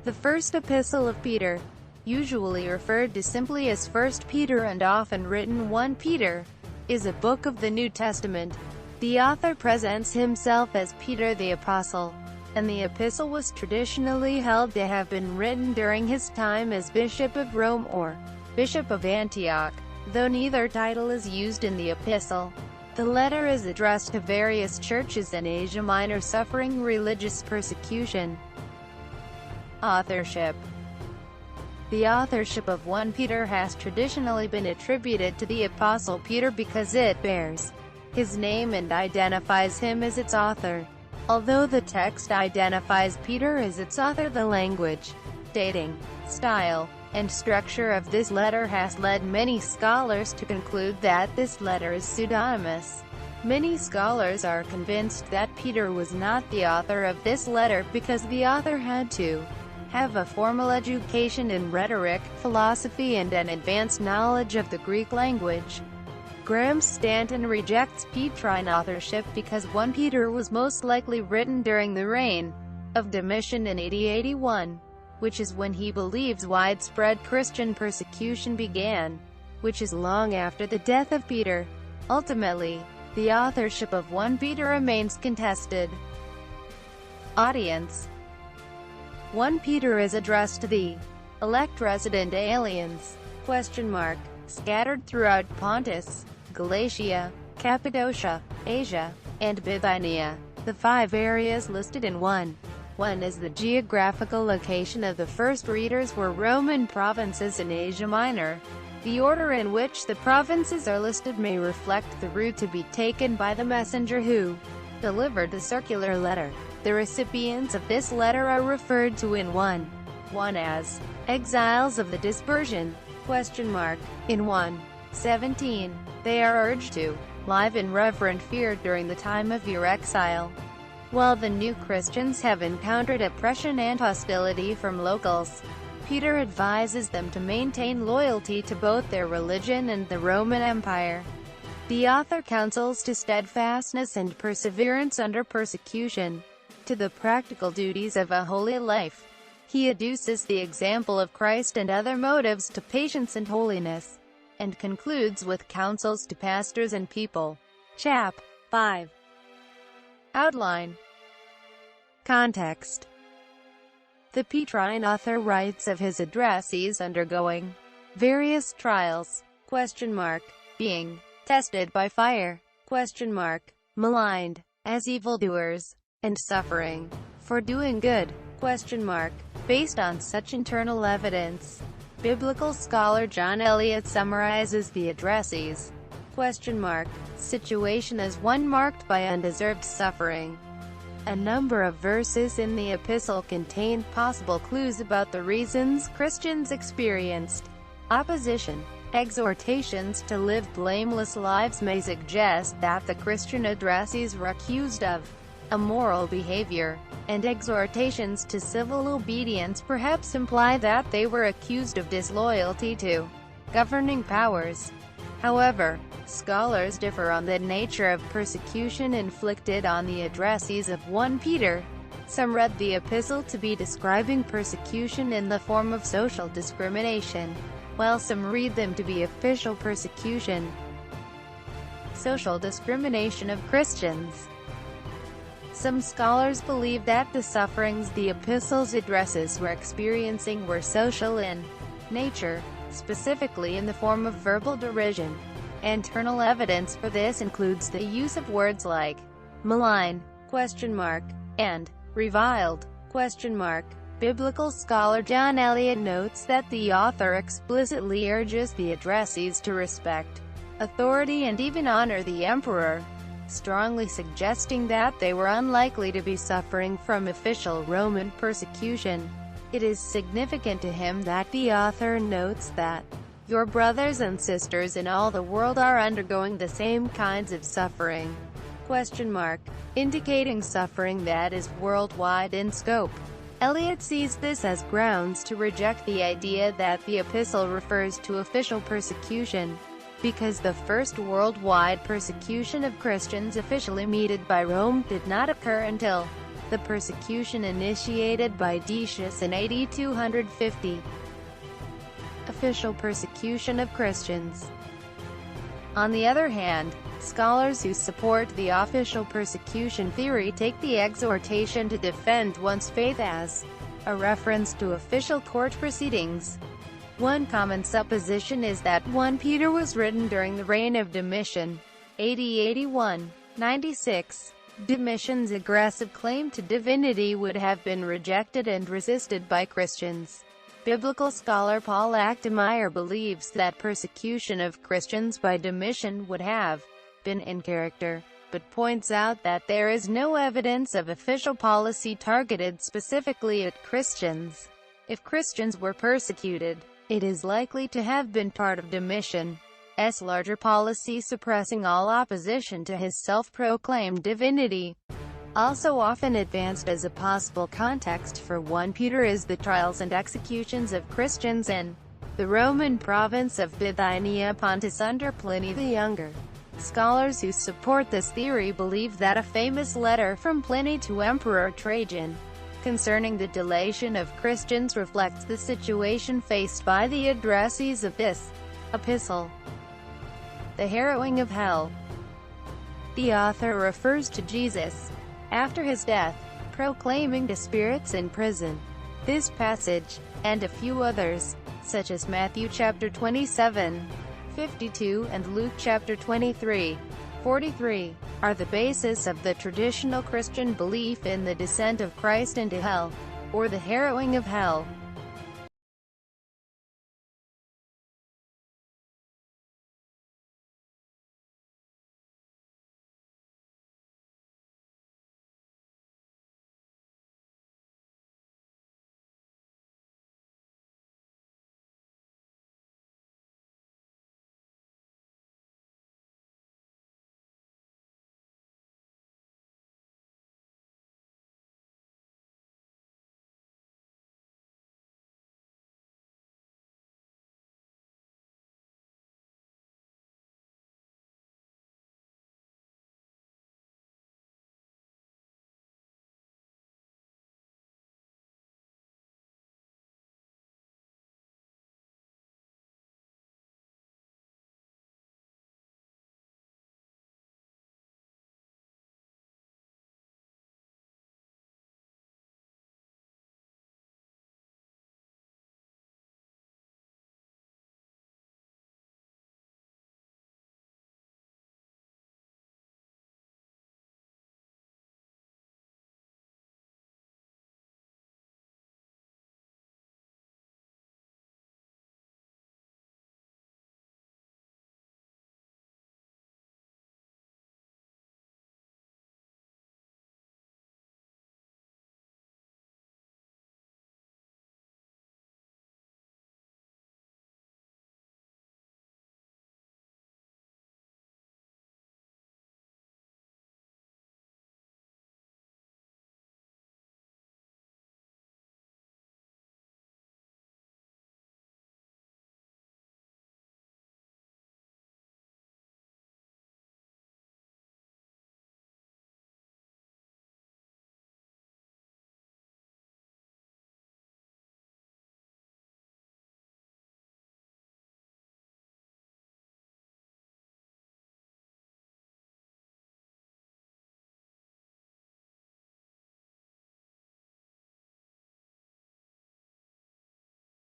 The First Epistle of Peter, usually referred to simply as First Peter and often written 1 Peter, is a book of the New Testament. The author presents himself as Peter the Apostle, and the epistle was traditionally held to have been written during his time as Bishop of Rome or Bishop of Antioch, though neither title is used in the epistle. The letter is addressed to various churches in Asia Minor suffering religious persecution. Authorship. The authorship of 1 Peter has traditionally been attributed to the Apostle Peter because it bears his name and identifies him as its author. Although the text identifies Peter as its author, the language, dating, style, and structure of this letter has led many scholars to conclude that this letter is pseudonymous. Many scholars are convinced that Peter was not the author of this letter because the author had to have a formal education in rhetoric, philosophy and an advanced knowledge of the Greek language. Graham Stanton rejects Petrine authorship because 1 Peter was most likely written during the reign of Domitian in AD 81, which is when he believes widespread Christian persecution began, which is long after the death of Peter. Ultimately, the authorship of 1 Peter remains contested. Audience. 1 Peter is addressed to the elect resident aliens, scattered throughout Pontus, Galatia, Cappadocia, Asia, and Bithynia. The 5 areas listed in 1 is the geographical location of the first readers were Roman provinces in Asia Minor. The order in which the provinces are listed may reflect the route to be taken by the messenger who delivered the circular letter. The recipients of this letter are referred to in 1 as exiles of the dispersion, In 1:17, they are urged to live in reverent fear during the time of your exile. While the new Christians have encountered oppression and hostility from locals, Peter advises them to maintain loyalty to both their religion and the Roman Empire. The author counsels to steadfastness and perseverance under persecution, to the practical duties of a holy life. He adduces the example of Christ and other motives to patience and holiness, and concludes with counsels to pastors and people. Chap. 5. Outline. Context. The Petrine author writes of his addressees undergoing various trials, being tested by fire, maligned as evildoers, and suffering for doing good, Based on such internal evidence, biblical scholar John Eliot summarizes the addressees' situation as one marked by undeserved suffering. A number of verses in the epistle contain possible clues about the reasons Christians experienced opposition. Exhortations to live blameless lives may suggest that the Christian addressees were accused of immoral behavior, and exhortations to civil obedience perhaps imply that they were accused of disloyalty to governing powers. However, scholars differ on the nature of persecution inflicted on the addressees of 1 Peter. Some read the epistle to be describing persecution in the form of social discrimination, while some read them to be official persecution. Social discrimination of Christians. Some scholars believe that the sufferings the epistle's addresses were experiencing were social in nature, specifically in the form of verbal derision. Internal evidence for this includes the use of words like malign, and reviled, Biblical scholar John Eliot notes that the author explicitly urges the addressees to respect authority and even honor the emperor, strongly suggesting that they were unlikely to be suffering from official Roman persecution. It is significant to him that the author notes that your brothers and sisters in all the world are undergoing the same kinds of suffering, indicating suffering that is worldwide in scope. Eliot sees this as grounds to reject the idea that the epistle refers to official persecution, because the first worldwide persecution of Christians officially meted by Rome did not occur until the persecution initiated by Decius in AD 250. Official persecution of Christians. On the other hand, scholars who support the official persecution theory take the exhortation to defend one's faith as a reference to official court proceedings. One common supposition is that 1 Peter was written during the reign of Domitian, AD 81-96. Domitian's aggressive claim to divinity would have been rejected and resisted by Christians. Biblical scholar Paul Achtemeier believes that persecution of Christians by Domitian would have been in character, but points out that there is no evidence of official policy targeted specifically at Christians. If Christians were persecuted, it is likely to have been part of Domitian's larger policy suppressing all opposition to his self-proclaimed divinity. Also often advanced as a possible context for 1 Peter is the trials and executions of Christians in the Roman province of Bithynia Pontus under Pliny the Younger. Scholars who support this theory believe that a famous letter from Pliny to Emperor Trajan concerning the delation of Christians reflects the situation faced by the addressees of this epistle. The harrowing of hell. The author refers to Jesus, after his death, proclaiming to spirits in prison. This passage, and a few others, such as Matthew chapter 27:52 and Luke chapter 23:43, are the basis of the traditional Christian belief in the descent of Christ into hell, or the harrowing of hell.